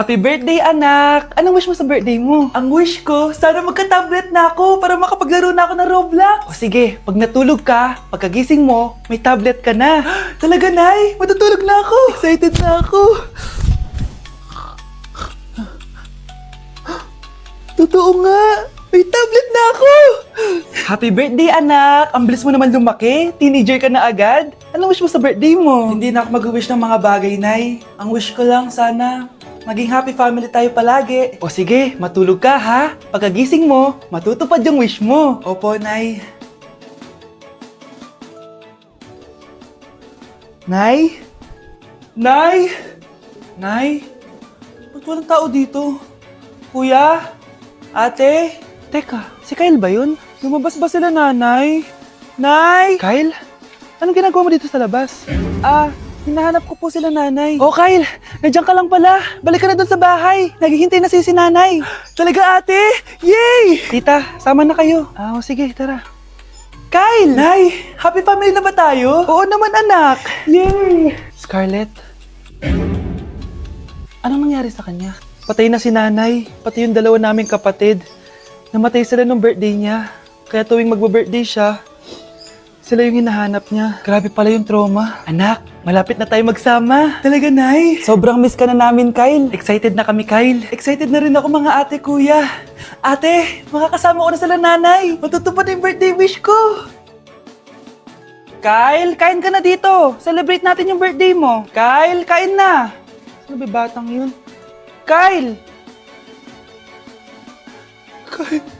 Happy birthday, anak! Anong wish mo sa birthday mo? Ang wish ko, sana magka-tablet na ako para makapaglaro na ako ng Roblox. O sige, pag natulog ka, pagkagising mo, may tablet ka na. Talaga, Nay? Matutulog na ako. Excited na ako. Totoo nga! May tablet na ako! Happy birthday, anak! Ang bilis mo naman lumaki. Teenager ka na agad. Anong wish mo sa birthday mo? Hindi na ako mag-wish ng mga bagay, Nay. Ang wish ko lang, sana maging happy family tayo palagi. O sige, matulog ka ha. Pagkagising mo, matutupad yung wish mo. Opo, Nay. Nay? Nay? Nay? Ba't walang tao dito? Kuya? Ate? Teka, si Kyle ba yun? Lumabas ba sila, nanay? Nay! Kyle? Anong ginagawa mo dito sa labas? Hinahanap ko po sila, nanay. Oh, Kyle! Nandiyan ka lang pala. Balik ka na doon sa bahay. Naghihintay na si nanay. Talaga, ate? Yay! Tita, sama na kayo. Sige, tara. Kyle! Nay, happy family na ba tayo? Oo naman, anak. Yay! Scarlett? Anong nangyari sa kanya? Patay na si nanay, pati yung dalawa naming kapatid. Namatay sila nung birthday niya. Kaya tuwing magbe-birthday siya, sila yung hinahanap niya. Grabe pala yung trauma. Anak, malapit na tayo magsama. Talaga, Nay? Sobrang miss ka na namin, Kyle. Excited na kami, Kyle. Excited na rin ako, mga ate, kuya. Ate, makakasama ko na sila, nanay. Matutupad yung birthday wish ko. Kyle, kain ka na dito. Celebrate natin yung birthday mo. Kyle, kain na. Sino ba batang yun? Kyle! Kyle!